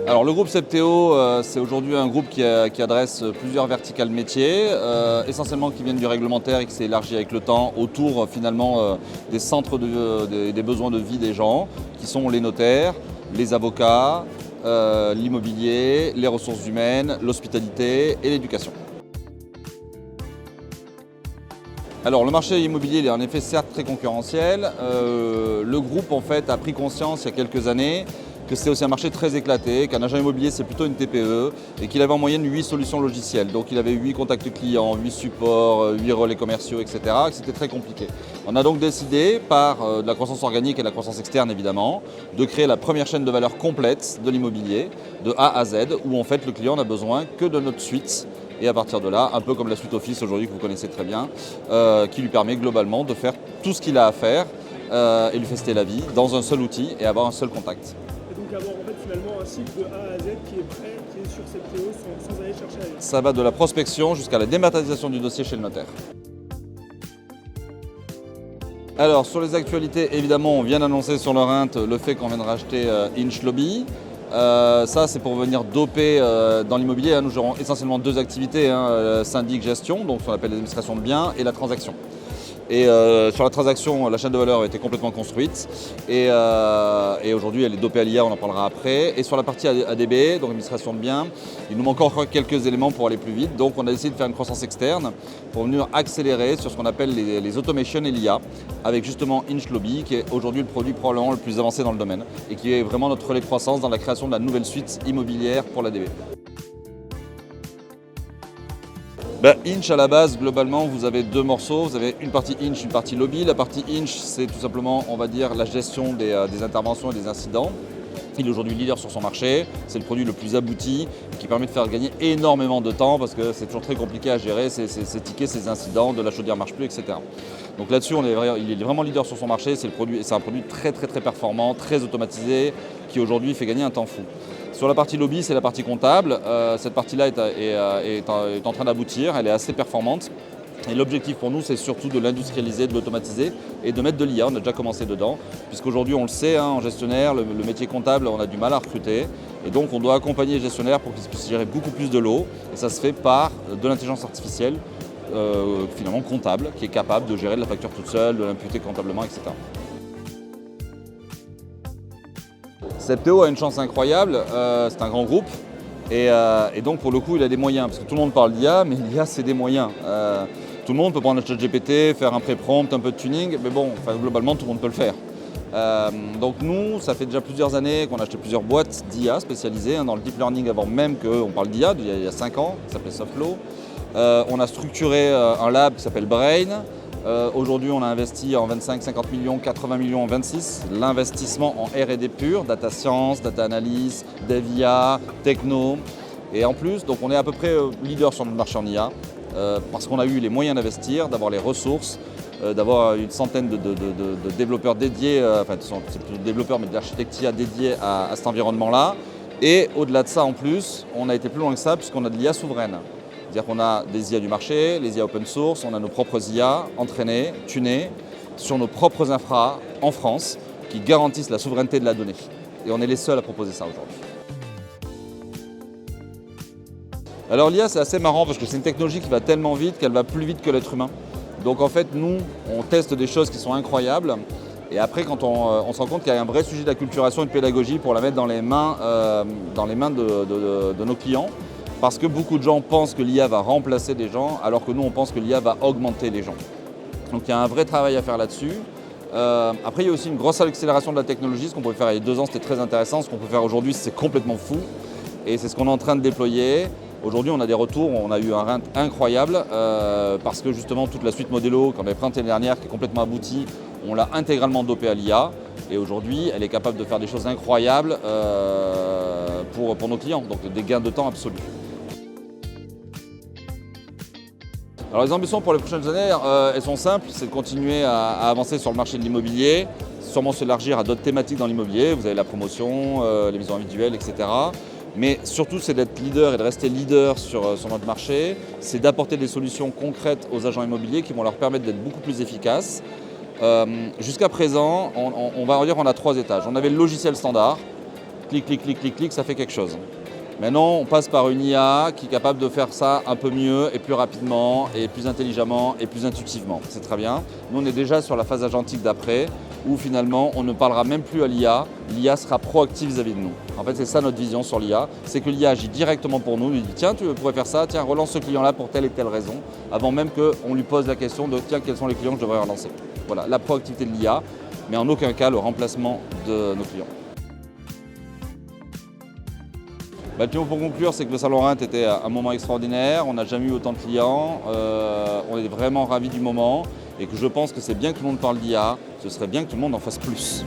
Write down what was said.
Alors le groupe Septéo, c'est aujourd'hui un groupe qui adresse plusieurs verticales métiers, essentiellement qui viennent du réglementaire et qui s'est élargi avec le temps autour finalement des centres des besoins de vie des gens, qui sont les notaires, les avocats, l'immobilier, les ressources humaines, l'hospitalité et l'éducation. Alors le marché immobilier il est en effet certes très concurrentiel. Le groupe en fait a pris conscience il y a quelques années que c'est aussi un marché très éclaté, qu'un agent immobilier c'est plutôt une TPE et qu'il avait en moyenne 8 solutions logicielles. Donc il avait 8 contacts clients, 8 supports, 8 relais commerciaux, etc. Et que c'était très compliqué. On a donc décidé, par de la croissance organique et de la croissance externe évidemment, de créer la première chaîne de valeur complète de l'immobilier, de A à Z, où en fait le client n'a besoin que de notre suite. Et à partir de là, un peu comme la suite Office aujourd'hui que vous connaissez très bien, qui lui permet globalement de faire tout ce qu'il a à faire et lui faciliter la vie dans un seul outil et avoir un seul contact. Et donc avoir en fait finalement un cycle de A à Z qui est prêt, qui est sur Septéo sans aller chercher ailleurs. Ça va de la prospection jusqu'à la dématérialisation du dossier chez le notaire. Alors sur les actualités, évidemment, on vient d'annoncer sur leur int le fait qu'on vient de racheter Inch Lobby. Ça, c'est pour venir doper dans l'immobilier. Nous aurons essentiellement deux activités, syndic, gestion, donc ce qu'on appelle les administrations de biens, et la transaction. Et sur la transaction, la chaîne de valeur a été complètement construite et aujourd'hui elle est dopée à l'IA, on en parlera après. Et sur la partie ADB, donc administration de biens, il nous manque encore quelques éléments pour aller plus vite. Donc on a décidé de faire une croissance externe pour venir accélérer sur ce qu'on appelle les automations et l'IA, avec justement Inch Lobby qui est aujourd'hui le produit probablement le plus avancé dans le domaine et qui est vraiment notre relais de croissance dans la création de la nouvelle suite immobilière pour l'ADB. Inch à la base, globalement, vous avez deux morceaux. Vous avez une partie Inch, une partie Lobby. La partie Inch, c'est tout simplement, on va dire, la gestion des interventions et des incidents. Il est aujourd'hui leader sur son marché. C'est le produit le plus abouti qui permet de faire gagner énormément de temps parce que c'est toujours très compliqué à gérer ces tickets, ces incidents, de la chaudière ne marche plus, etc. Donc là-dessus, il est vraiment leader sur son marché. C'est un produit très performant, très automatisé qui aujourd'hui fait gagner un temps fou. Sur la partie lobby, c'est la partie comptable. Cette partie-là est en train d'aboutir, elle est assez performante. Et l'objectif pour nous, c'est surtout de l'industrialiser, de l'automatiser et de mettre de l'IA. On a déjà commencé dedans, puisqu'aujourd'hui, on le sait, en gestionnaire, le métier comptable, on a du mal à recruter. Et donc, on doit accompagner les gestionnaires pour qu'ils puissent gérer beaucoup plus de lots. Et ça se fait par de l'intelligence artificielle, finalement comptable, qui est capable de gérer de la facture toute seule, de l'imputer comptablement, etc. Septéo a une chance incroyable, c'est un grand groupe et donc pour le coup il a des moyens, parce que tout le monde parle d'IA, mais l'IA c'est des moyens. Tout le monde peut prendre un ChatGPT, faire un pré-prompt, un peu de tuning, mais bon, globalement tout le monde peut le faire. Donc nous, ça fait déjà plusieurs années qu'on a acheté plusieurs boîtes d'IA spécialisées dans le deep learning avant même qu'on parle d'IA, il y a 5 ans, qui s'appelait Softflow. On a structuré un lab qui s'appelle Brain. Aujourd'hui, on a investi en 25, 50 millions, 80 millions en 26. L'investissement en R&D pur, data science, data analyse, dev IA, techno. Et en plus, donc on est à peu près leader sur le marché en IA parce qu'on a eu les moyens d'investir, d'avoir les ressources, d'avoir une centaine de développeurs dédiés, enfin c'est plus de développeurs mais d'architectes IA dédiés à cet environnement-là. Et au-delà de ça, en plus, on a été plus loin que ça puisqu'on a de l'IA souveraine. C'est-à-dire qu'on a des IA du marché, les IA open source, on a nos propres IA entraînées, tunées, sur nos propres infras en France, qui garantissent la souveraineté de la donnée. Et on est les seuls à proposer ça aujourd'hui. Alors l'IA, c'est assez marrant parce que c'est une technologie qui va tellement vite qu'elle va plus vite que l'être humain. Donc en fait, nous, on teste des choses qui sont incroyables. Et après, quand on se rend compte qu'il y a un vrai sujet d'acculturation et de pédagogie pour la mettre dans les mains de nos clients, parce que beaucoup de gens pensent que l'IA va remplacer des gens, alors que nous, on pense que l'IA va augmenter les gens. Donc il y a un vrai travail à faire là-dessus. Après, il y a aussi une grosse accélération de la technologie. Ce qu'on pouvait faire il y a 2 ans, c'était très intéressant. Ce qu'on peut faire aujourd'hui, c'est complètement fou. Et c'est ce qu'on est en train de déployer. Aujourd'hui, on a des retours, on a eu un rent incroyable parce que justement, toute la suite Modelo qu'on avait présentée l'année dernière, qui est complètement aboutie, on l'a intégralement dopée à l'IA. Et aujourd'hui, elle est capable de faire des choses incroyables pour nos clients. Donc des gains de temps absolus. Alors les ambitions pour les prochaines années, elles sont simples, c'est de continuer à avancer sur le marché de l'immobilier, sûrement s'élargir à d'autres thématiques dans l'immobilier. Vous avez la promotion, les maisons individuelles, etc. Mais surtout, c'est d'être leader et de rester leader sur notre marché. C'est d'apporter des solutions concrètes aux agents immobiliers qui vont leur permettre d'être beaucoup plus efficaces. Jusqu'à présent, on va dire qu'on a 3 étages. On avait le logiciel standard, clic, clic, clic, clic, clic, ça fait quelque chose. Maintenant, on passe par une IA qui est capable de faire ça un peu mieux et plus rapidement et plus intelligemment et plus intuitivement. C'est très bien. Nous, on est déjà sur la phase agentique d'après où finalement, on ne parlera même plus à l'IA. L'IA sera proactive vis-à-vis de nous. En fait, c'est ça notre vision sur l'IA. C'est que l'IA agit directement pour nous. Il dit tiens, tu pourrais faire ça, tiens, relance ce client-là pour telle et telle raison, avant même qu'on lui pose la question de tiens, quels sont les clients que je devrais relancer. Voilà, la proactivité de l'IA, mais en aucun cas le remplacement de nos clients. Le petit mot pour conclure, c'est que le Salon Reims était un moment extraordinaire. On n'a jamais eu autant de clients. On est vraiment ravis du moment et que je pense que c'est bien que tout le monde parle d'IA. Ce serait bien que tout le monde en fasse plus.